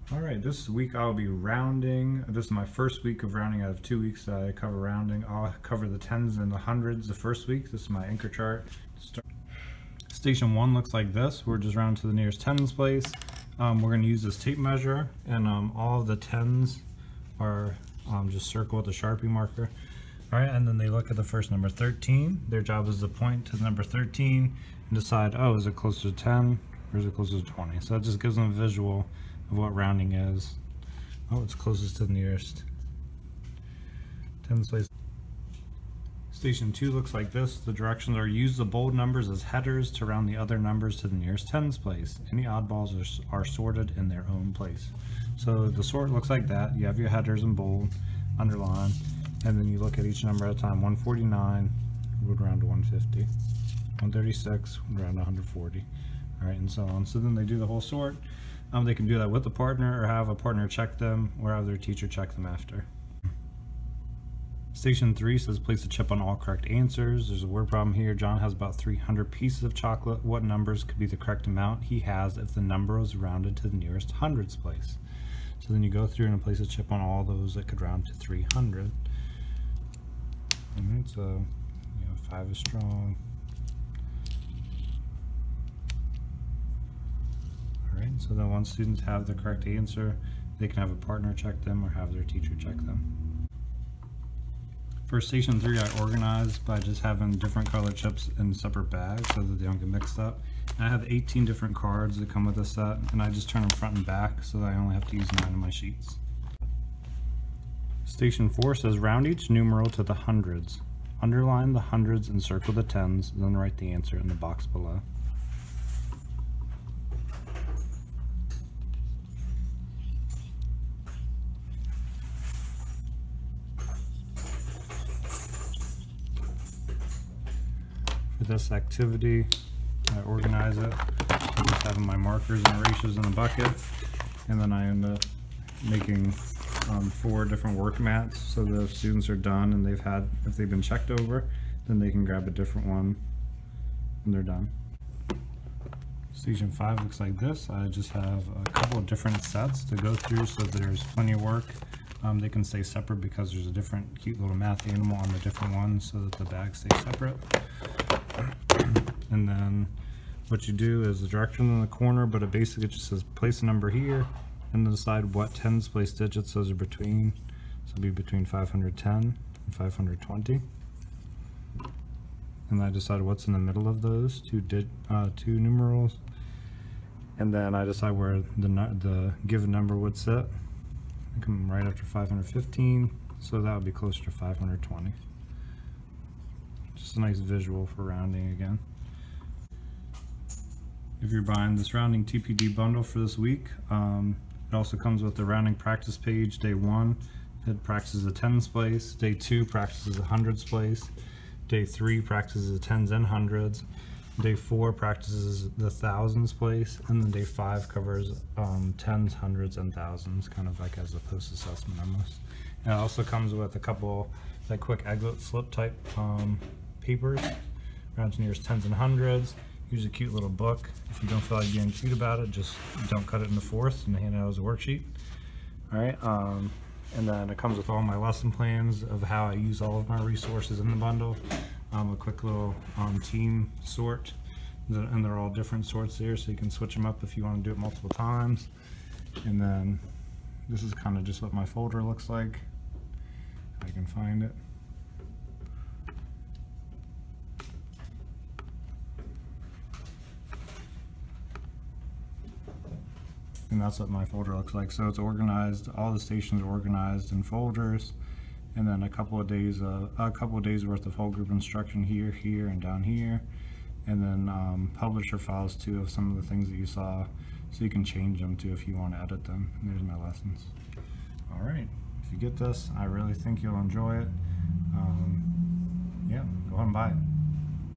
Alright, this week I'll be rounding. This is my first week of rounding out of 2 weeks that I cover rounding. I'll cover the tens and the hundreds the first week. This is my anchor chart. Station 1 looks like this. We're just rounding to the nearest tens place. We're going to use this tape measure, and all of the tens are just circle with a Sharpie marker. Alright, and then they look at the first number 13. Their job is to point to the number 13 and decide, oh, is it closer to 10 or is it closer to 20? So that just gives them a visual of what rounding is. Oh, it's closest to the nearest tens place. Station 2 looks like this. The directions are: use the bold numbers as headers to round the other numbers to the nearest tens place. Any oddballs are sorted in their own place. So the sort looks like that. You have your headers in bold, underline, and then you look at each number at a time. 149 would round to 150. 136 would round to 140. Alright, and so on. So then they do the whole sort. They can do that with a partner, or have a partner check them, or have their teacher check them after. Station 3 says place a chip on all correct answers. There's a word problem here. John has about 300 pieces of chocolate. What numbers could be the correct amount he has if the number was rounded to the nearest hundreds place? So then you go through and place a chip on all those that could round to 300. And so, 5 is strong. Alright, so then once students have the correct answer, they can have a partner check them or have their teacher check them. For Station 3, I organized by just having different colored chips in separate bags so that they don't get mixed up. And I have 18 different cards that come with this set, and I just turn them front and back so that I only have to use 9 of my sheets. Station 4 says round each numeral to the hundreds. Underline the hundreds and circle the tens, then write the answer in the box below. For this activity, I organize it. I just have my markers and erasers in the bucket, and then I end up making 4 different work mats so that if students are done and if they've been checked over, then they can grab a different one when they're done. Station 5 looks like this. I just have a couple of different sets to go through so there's plenty of work. They can stay separate because there's a different cute little math animal on the different ones so that the bags stay separate. And then what you do is the direction in the corner, but it basically just says place a number here and then decide what tens place digits those are between. So it'll be between 510 and 520. And I decide what's in the middle of those two numerals. And then I decide where the given number would sit. I come right after 515, so that would be closer to 520. Just a nice visual for rounding again. If you're buying this rounding TPD bundle for this week, it also comes with the rounding practice page. Day 1, it practices the tens place. Day 2 practices the hundreds place. Day 3 practices the tens and hundreds. Day 4 practices the thousands place, and then day 5 covers tens, hundreds, and thousands, kind of like as a post-assessment almost. And it also comes with a couple like quick exit slip type papers, round to nearest tens and hundreds. Here's a cute little book. If you don't feel like being cute about it, just don't cut it into fourths and hand it out as a worksheet. All right, and then it comes with all my lesson plans of how I use all of my resources in the bundle. A quick little team sort, and they're all different sorts there, so you can switch them up if you want to do it multiple times. And then this is kind of just what my folder looks like, if I can find it. And that's what my folder looks like. So it's organized, all the stations are organized in folders, and then a couple of days worth of whole group instruction here, here, and down here, and then publisher files too of some of the things that you saw, so you can change them too if you want to edit them. And there's my lessons. All right, if you get this, I really think you'll enjoy it. Yeah, go ahead and buy it.